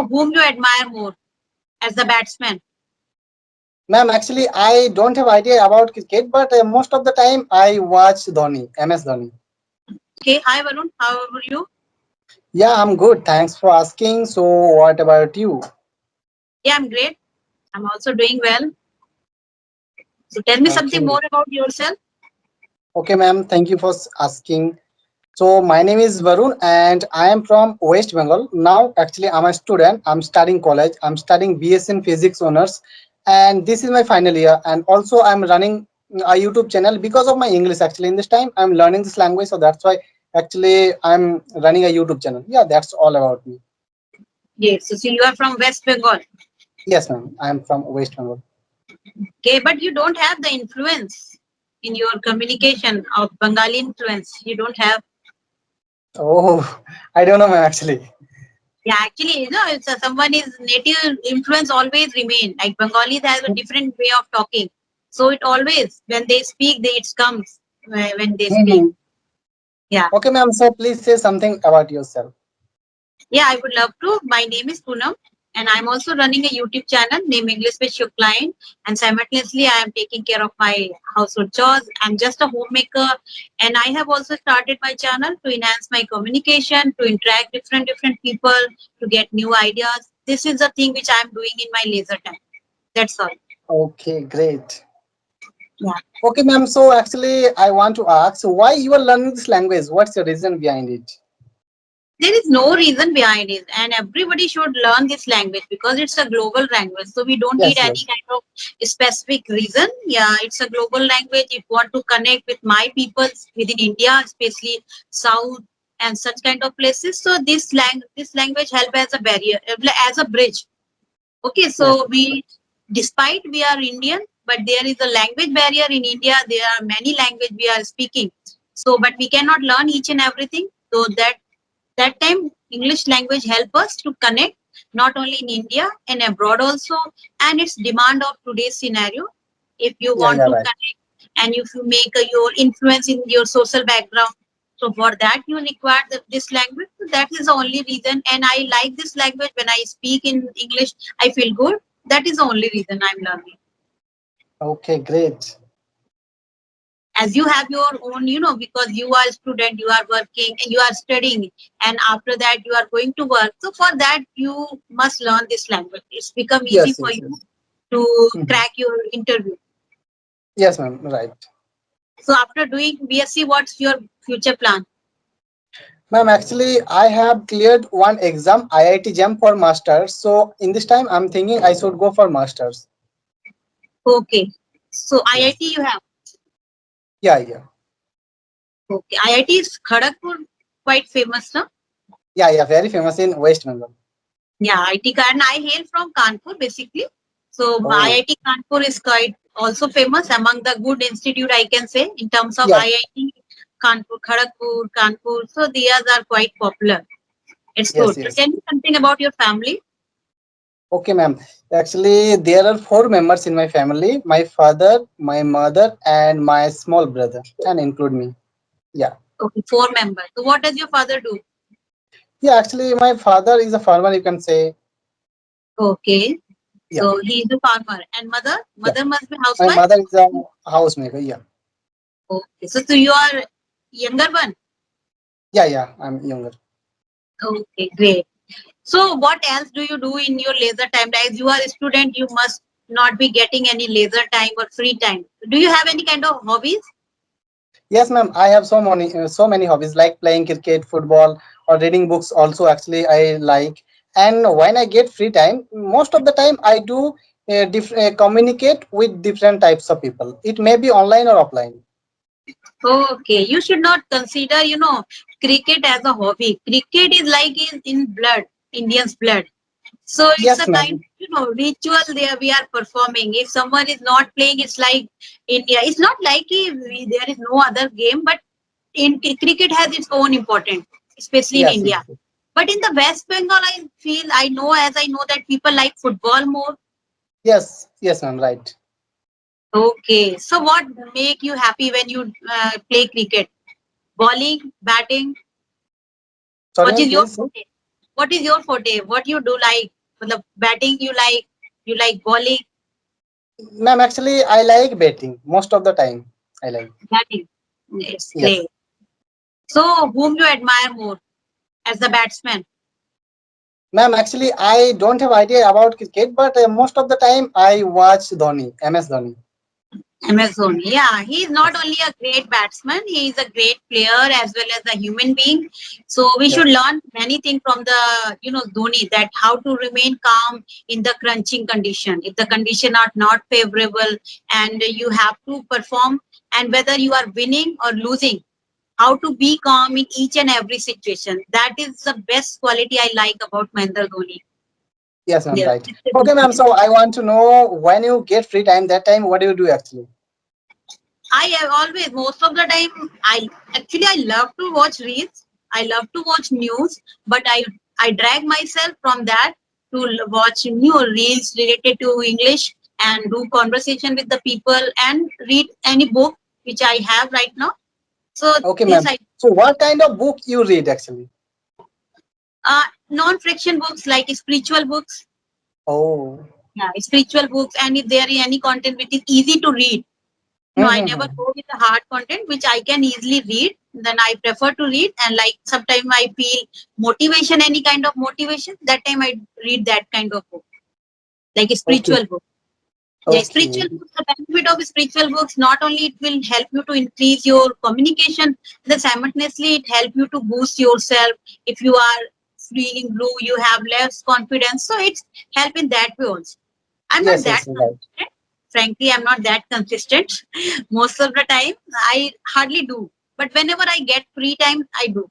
whom you admire more as a batsman? Ma'am, actually, I don't have idea about cricket, but most of the time I watch Dhoni, MS Dhoni. Okay, hi Varun, how are you? Yeah, I'm good. Thanks for asking. So, what about you? Yeah, I'm great. I'm also doing well. So tell me something Okay. more about yourself. Okay, ma'am. Thank you for asking. So, my name is Barun and I am from West Bengal. Now, actually, I'm a student. I'm studying college. I'm studying BS in Physics honors, and this is my final year. And also, I'm running a YouTube channel because of my English. Actually, in this time, I'm learning this language, so that's why actually I'm running a YouTube channel. Yeah, that's all about me. Yes, so you are from West Bengal. Yes, ma'am. I'm from West Bengal. Okay, but you don't have the influence in your communication of Bengali influence. You don't have. Oh, I don't know, ma'am. Actually. Yeah, actually, if someone is native influence always remain. Like Bengalis have a different way of talking. So it always, when they speak, it comes when they speak. Mhm. Yeah. Okay, ma'am. So please say something about yourself. Yeah, I would love to. My name is Poonam, and I'm also running a YouTube channel named English with Your Client. And simultaneously, I am taking care of my household chores. I'm just a homemaker, and I have also started my channel to enhance my communication, to interact different people, to get new ideas. This is the thing which I'm doing in my leisure time. That's all. Okay, great. Yeah. Okay, ma'am. So actually, I want to ask, so why you are learning this language? What's the reason behind it? There is no reason behind it, and everybody should learn this language because it's a global language, so we don't need Yes, any yes. kind of specific reason. Yeah, it's a global language. If you want to connect with my people within India, especially south and such kind of places, so this language help as a barrier, as a bridge. Okay, Yes. so despite we are Indian, but there is a language barrier in India. There are many language we are speaking, so but we cannot learn each and everything. So that time English language help us to connect not only in India and abroad also. And it's demand of today's scenario. If you Yeah, want yeah, to right. connect and if you make your influence in your social background, so for that you require this language. So that is the only reason, and I like this language. When I speak in English, I feel good. That is the only reason I'm learning. Okay, great. As you have your own, because you are a student, you are working and you are studying, and after that you are going to work, so for that you must learn this language. It's become easy Yes, for yes, you yes. to Mhm. crack your interview. Yes, ma'am. Right. So after doing BSc, what's your future plan? Ma'am, actually, I have cleared one exam, IIT JAM for masters. So in this time, I'm thinking I should go for masters. Okay, so Yes. IIT you have. Yeah, yeah. Okay, IIT is Kharagpur, quite famous, no? Yeah, yeah. Very famous in West Bengal. Yeah, IIT and I hail from Kanpur basically. So Oh, IIT Kanpur is quite also famous among the good institute, I can say, in terms of yes, IIT Kanpur, Kharagpur, Kanpur. So these are quite popular. It's good. yes, So yes. tell me something about your family. Okay, ma'am. Actually, there are four members in my family: my father, my mother, and my small brother, and include me. Yeah. Okay, four members. So what does your father do? Yeah, actually, my father is a farmer, you can say. Okay, Yeah, so he is a farmer. And mother? yeah. Mother must be My housewife. mother is a housemaker. Yeah, Okay, so you are younger one. yeah, yeah. I'm younger. Okay, great. So what else do you do in your leisure time? As you are a student, you must not be getting any leisure time or free time. Do you have any kind of hobbies? Yes, ma'am. I have so many hobbies like playing cricket, football, or reading books. Also, actually, I like. And when I get free time, most of the time I do communicate with different types of people. It may be online or offline. Okay, you should not consider, cricket as a hobby. Cricket is like in blood, Indians' blood. So it's Yes, a kind, ma'am. ritual there we are performing. If someone is not playing, it's like India. It's not like there is no other game, but in cricket has its own importance, especially in Yes, India. yes, But in the West Bengal, I know that people like football more. yes, yes, ma'am. Right. Okay, so what make you happy when you play cricket? Bowling, batting. Sorry, What ma'am. is your Please. forte? What is your forte? What you do like? The batting you like bowling, Ma'am, actually, I like betting most of the time. I like. batting. It's Yes. great. So, whom you admire more as the batsman? Ma'am, actually, I don't have idea about cricket, but most of the time I watch Dhoni, MS Dhoni. Amazon. Yeah, he is not Yes. only a great batsman, he is a great player as well as a human being. So we Yes. should learn many things from the Dhoni, that how to remain calm in the crunching condition. If the condition are not favorable and you have to perform, and whether you are winning or losing, how to be calm in each and every situation. That is the best quality I like about Mahendra Dhoni. Yes, ma'am. Yeah. Right. Okay, ma'am. So I want to know when you get free time. That time, what do you do actually? I have always, most of the time, I love to watch reels. I love to watch news, but I drag myself from that to watch new reels related to English and do conversation with the people and read any book which I have right now. So Okay, this ma'am. I So what kind of book you read actually? non-fiction books like spiritual books. Oh. Yeah, spiritual books, and if there is any content which is easy to read. No, I never Mm-hmm. go with the hard content which I can easily read. Then I prefer to read, and like sometimes I feel motivation, any kind of motivation. That time I read that kind of book, like a Okay. spiritual book. Yeah, Okay. spiritual books. The benefit of spiritual books, not only it will help you to increase your communication, then simultaneously it help you to boost yourself. If you are feeling blue, you have less confidence, so it's help in that way also. I'm not Yes. that Yes. Right. consistent. Frankly, I'm not that consistent. Most of the time, I hardly do. But whenever I get free time, I do.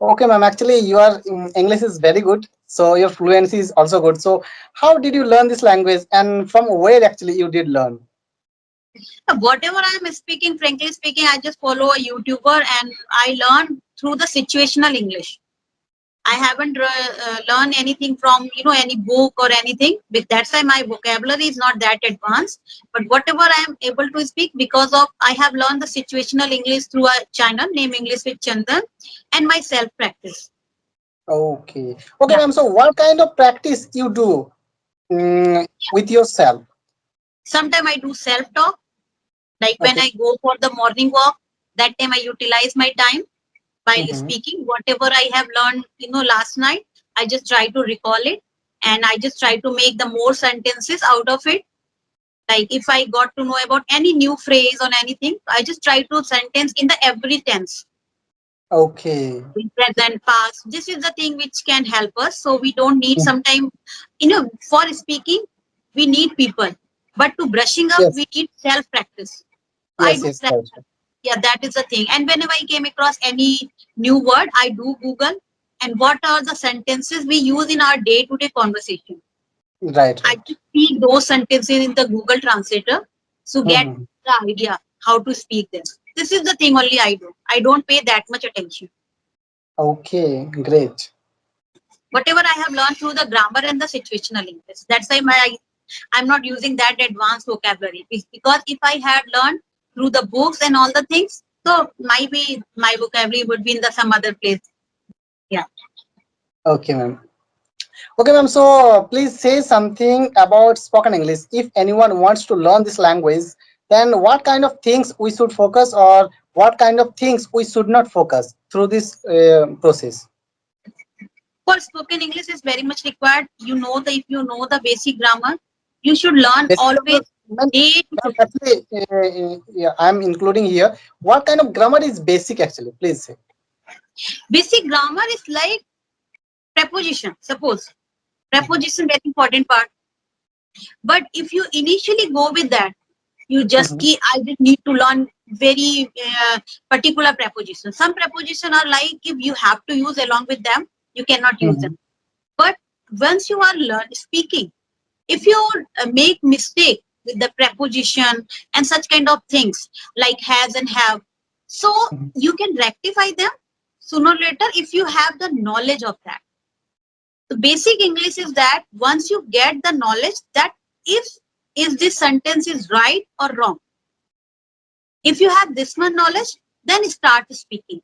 Okay, ma'am. Actually, your English is very good. So your fluency is also good. So how did you learn this language, and from where actually you did learn? Whatever I'm speaking, frankly speaking, I just follow a YouTuber and I learn through the situational English. I haven't learned anything from any book or anything. That's why my vocabulary is not that advanced. But whatever I am able to speak, because of I have learned the situational English through a channel named English with Chandan and my self practice. Okay. Okay, Yeah. ma'am. So what kind of practice you do with yourself? Sometimes I do self talk, like when Okay. I go for the morning walk. That time I utilize my time by Mm-hmm. speaking whatever I have learned. Last night I just try to recall it, and I just try to make the more sentences out of it. Like if I got to know about any new phrase or anything, I just try to sentence in the every tense, Okay. in present, past. This is the thing which can help us. So we don't need Mm. sometime, for speaking, we need people. But to brushing up, Yes. we need self practice. I Yes. do Yes. self. Right. Yeah, that is the thing. And whenever I came across any new word, I do Google and what are the sentences we use in our day to day conversation. Right. I Right. just speak those sentences in the Google Translator to get Mm-hmm. the idea how to speak them. This is the thing only I do. I don't pay that much attention. Okay. Great. Whatever I have learned through the grammar and the situational English. That's why I'm not using that advanced vocabulary. Because if I had learned through the books and all the things, so maybe my vocabulary would be in the some other place. Yeah. Okay, ma'am. Okay, ma'am. So please say something about spoken English. If anyone wants to learn this language, then what kind of things we should focus, or what kind of things we should not focus through this process? For spoken English is very much required. If you know the basic grammar, you should learn Basic always grammar, ma'am, day to ma'am, day. actually, yeah, I'm including here. What kind of grammar is basic actually? Please say. Basic grammar is like preposition. Suppose Mhm. preposition very important part. But if you initially go with that, you just Mhm. key. I just need to learn very particular prepositions. Some preposition are like if you have to use along with them, you cannot use Mhm. them. But once you are speaking, if you make mistake with the preposition and such kind of things like has and have, so Mhm. you can rectify them sooner or later if you have the knowledge of that. The basic English is that once you get the knowledge that if is this sentence is right or wrong, if you have this much knowledge, then start speaking.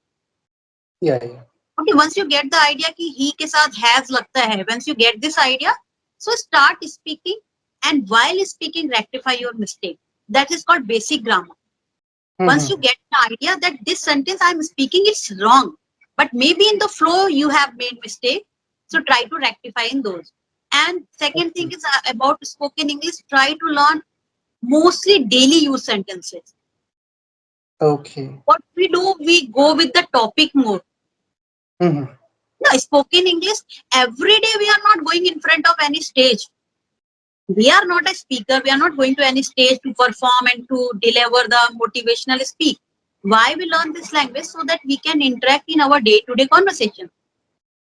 Yeah, yeah. Okay, once you get the idea कि he के साथ has लगता है, once you get this idea, so start speaking, and while speaking rectify your mistake. That is called basic grammar. Once you Mhm. get the idea that this sentence I'm speaking is wrong, but maybe in the flow you have made mistake, so try to rectify in those. And second thing is about spoken English, try to learn mostly daily use sentences. Okay. What we do, we go with the topic more. Mhm. No, spoken English, every day we are not going in front of any stage. We are not a speaker. We are not going to any stage to perform and to deliver the motivational speak. Why we learn this language? So that we can interact in our day-to-day conversation.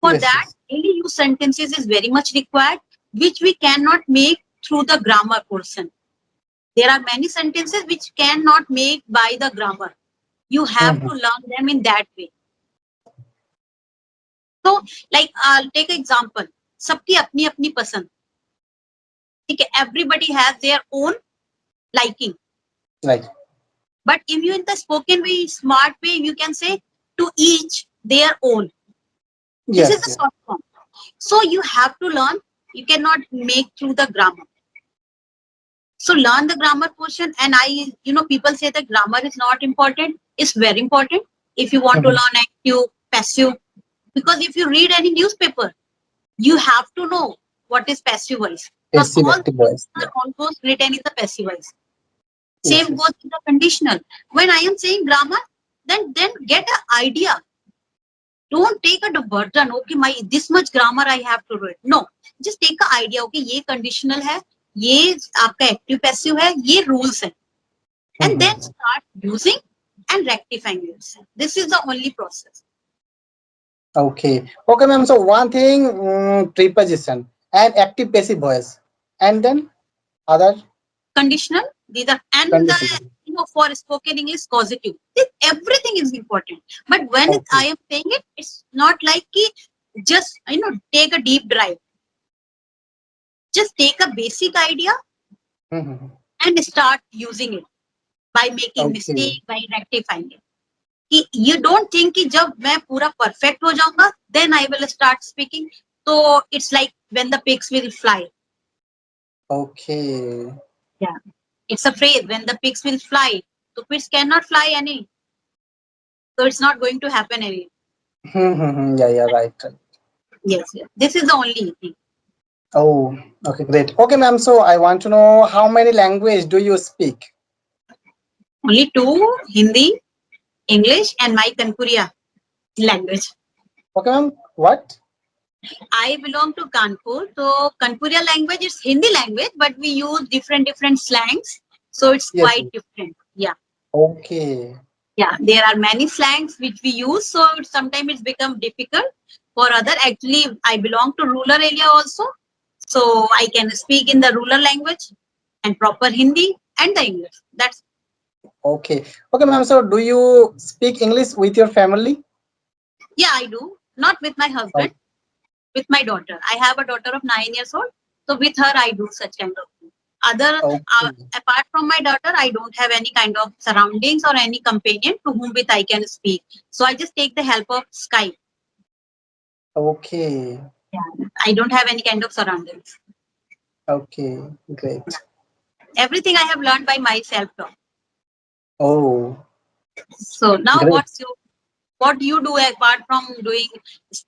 For Yes, that, yes. daily use sentences is very much required, which we cannot make through the grammar portion. There are many sentences which cannot make by the grammar. You have to Mhm. learn them in that way. So, like, I'll take an example. सबकी अपनी अपनी पसंद. ठीक है, everybody has their own liking. Like, But if you in the spoken way, smart way, you can say to each their own. This is yes, the yes. short form. So you have to learn. You cannot make through the grammar. So learn the grammar portion. And people say that grammar is not important. It's very important if you want to Mhm. learn active, passive. Because if you read any newspaper, you have to know what is passive voice. Because Passive all active things voice. are Yeah. almost written in the passive voice. Yes, Same yes. goes with the conditional. When I am saying grammar, then get an idea. Don't take a burden. Okay, my this much grammar I have to read. No, just take an idea. Okay, ये conditional है, ये आपका active passive है, ये rules है, and then Mhm. start using and rectifying yourself. This is the only process. Okay. Okay, ma'am. So one thing, preposition and active passive voice, and then other Conditional. These are and the conditional. for spoken English causative. Everything is important. But when I Okay. am saying it, it's not like कि just take a deep dive. Just take a basic idea Mhm. and start using it by making Okay. mistake, by rectifying it. कि you don't think कि जब मैं पूरा perfect हो जाऊंगा, then I will start speaking. So it's like when the pigs will fly. Okay. Yeah, it's a phrase when the pigs will fly. So pigs cannot fly any. So it's not going to happen any. Yeah, yeah, right, right. Yes, yes. This is the only thing. Oh, okay, great. Okay, ma'am. So I want to know how many language do you speak? Only two: Hindi, English, and my Kanpuriya language. Okay, ma'am. What? I belong to Kanpur. So Kanpuriya language is Hindi language, but we use different slangs. So it's Yes, quite yes. different. Yeah. Okay. Yeah, there are many slangs which we use, so sometimes it's become difficult for other. Actually, I belong to rural area also, so I can speak in the rural language and proper Hindi and the English. That's Okay. Okay, ma'am. So do you speak English with your family? yeah, I do. Not with my husband, Oh, with my daughter. I have a daughter of 9 years old, so with her I do such kind of thing. Other okay. apart from my daughter, I don't have any kind of surroundings or any companion to whom with I can speak. So I just take the help of Skype. Okay. Yeah, I don't have any kind of surroundings. Okay. Great. Everything I have learned by myself. Oh, So now, great. what do you do apart from doing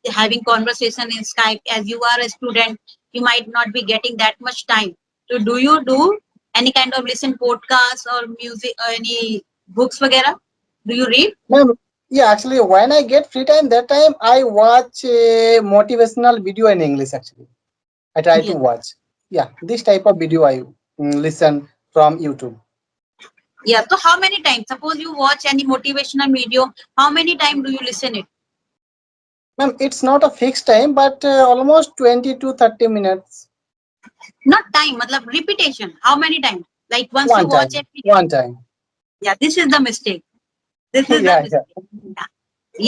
having conversation in Skype? As you are a student, you might not be getting that much time. So do you do any kind of listen podcasts or music or any books, वगैरह? Do you read? Ma'am, yeah, actually, when I get free time, that time I watch a motivational video in English. Actually, I try to Yes. watch. Yeah, this type of video I listen from YouTube. Yeah. So how many times? Suppose you watch any motivational video, how many times do you listen it? Ma'am, it's not a fixed time, but almost 20 to 30 minutes. Not time, matlab repetition. How many times? Like once you One watch a time. video. One time. Yeah, this is the mistake. This is the Yeah, yeah. mistake. Yeah.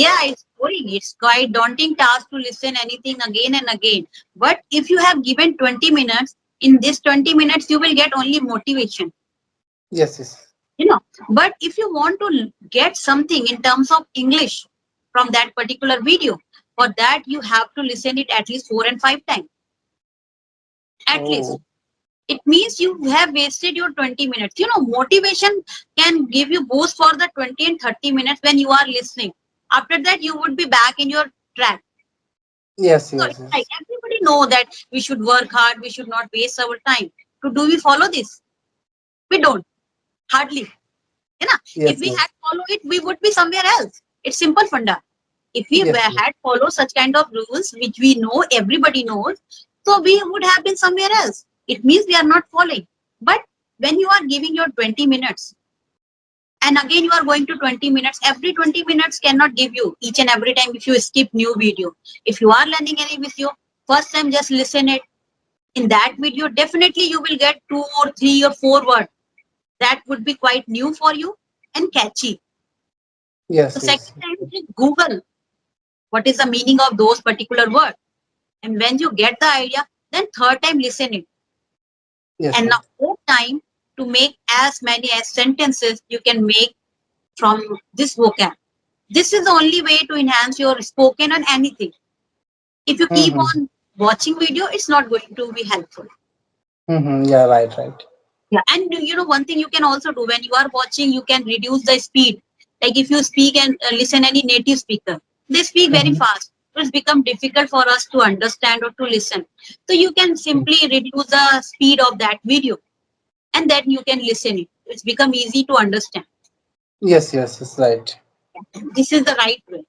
Yeah, it's boring. It's quite daunting task to listen anything again and again. But if you have given 20 minutes, in this 20 minutes, you will get only motivation, Yes, yes. you know. But if you want to get something in terms of English from that particular video, For that, you have to listen it at least 4 and 5 times. At least. Oh, It means you have wasted your 20 minutes. Motivation can give you boost for the 20 and 30 minutes when you are listening. After that, you would be back in your track. yes, So yes, it's like yes, everybody know that we should work hard, we should not waste our time. So do we follow this? We don't. Hardly. You know, if yes, we yes, had followed it, we would be somewhere else. It's simple funda. If we yes, yes. had followed such kind of rules, which we know, everybody knows, so we would have been somewhere else. It means we are not following. But when you are giving your 20 minutes, and again you are going to 20 minutes, every 20 minutes cannot give you each and every time if you skip new video. If you are learning any video, first time just listen it. In that video, definitely you will get 2 or 3 or 4 words that would be quite new for you and catchy. The Yes, second yes, time, just Google what is the meaning of those particular words. And when you get the idea, then third time listen it. yes, And now ma'am. fourth time to make as many as sentences you can make from this vocab. This is the only way to enhance your spoken on anything. If you keep Mm-hmm. on watching video, it's not going to be helpful. Mm-hmm. Yeah, right, right. Yeah, and one thing you can also do when you are watching, you can reduce the speed. Like if you speak and listen any native speaker, they speak very Mm-hmm. fast. It's become difficult for us to understand or to listen. So you can simply reduce the speed of that video, and then you can listen it. It's become easy to understand. Yes, yes, yes, right. This is the right way.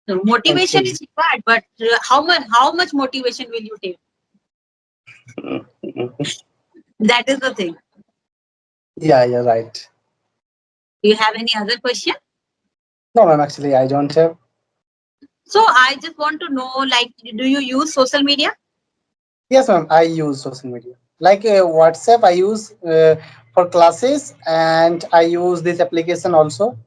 So motivation Okay. is required, but how much motivation will you take? That is the thing. Yeah, yeah, right. Do you have any other question? No, ma'am, actually, I don't have. So I just want to know, like, do you use social media? Yes, ma'am, I use social media. Like WhatsApp, I use for classes, and I use this application also.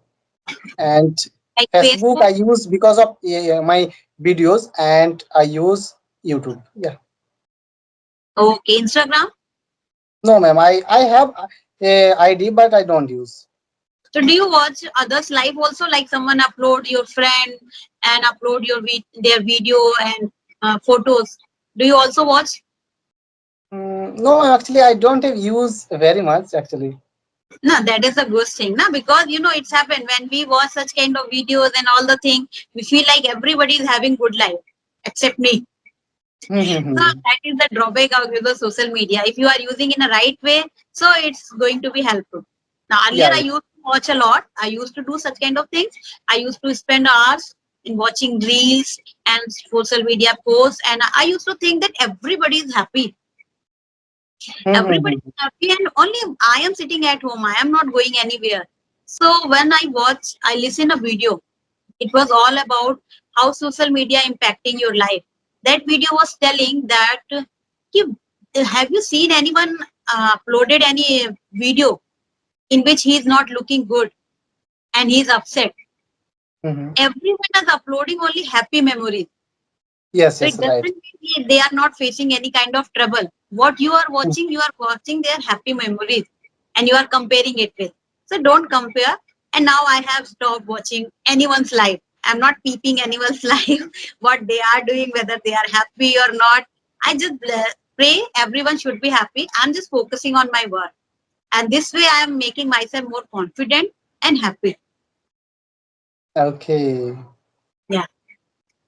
And Like Facebook, Facebook? I use because of my videos, and I use YouTube. Yeah. Okay, Instagram. No, ma'am, I have ID, but I don't use. So do you watch others live also? Like someone upload your friend and upload their video and photos. Do you also watch? No, ma'am, actually, I don't have use very much actually. No, that is a good thing. No, because it's happened when we watch such kind of videos and all the thing, we feel like everybody is having good life except me. So Mm-hmm. that is the drawback of the social media. If you are using in a right way, so it's going to be helpful. Now earlier Yeah, I yeah. used to watch a lot. I used to do such kind of things. I used to spend hours in watching reels and social media posts, and I used to think that everybody is happy. Everybody Mm-hmm. is happy, and only I am sitting at home. I am not going anywhere. So when I listen a video. It was all about how social media impacting your life. That video was telling that have you seen anyone uploaded any video in which he is not looking good and he is upset? Mm-hmm. Everyone is uploading only happy memories. Yes, So yes, it right. doesn't mean they are not facing any kind of trouble. What you are watching their happy memories and you are comparing it with. So don't compare. And now I have stopped watching anyone's life. I'm not peeping anyone's life, what they are doing, whether they are happy or not. I just pray everyone should be happy. I'm just focusing on my work. And this way I am making myself more confident and happy. Okay. Yeah.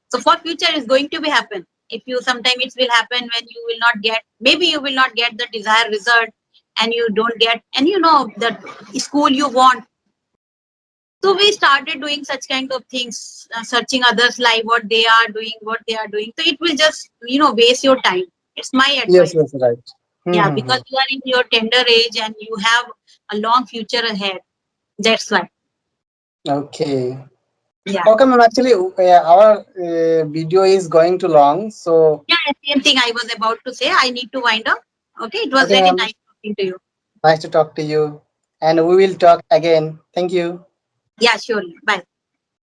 So for future is going to be happen. If you sometime it will happen when you will not get, maybe you will not get the desired result, and you don't get, and the school you want. So we started doing such kind of things, searching others life, what they are doing. So it will just waste your time. It's my Yes, advice. yes, right. Yeah, Mm-hmm. because you are in your tender age and you have a long future ahead. That's why. Okay. Yeah. Okay, ma'am. Actually, our video is going too long, so Yeah, same thing I was about to say. I need to wind up. Okay, it was okay, very ma'am. nice talking to you. Nice to talk to you, and we will talk again. Thank you. Yeah, surely. Bye.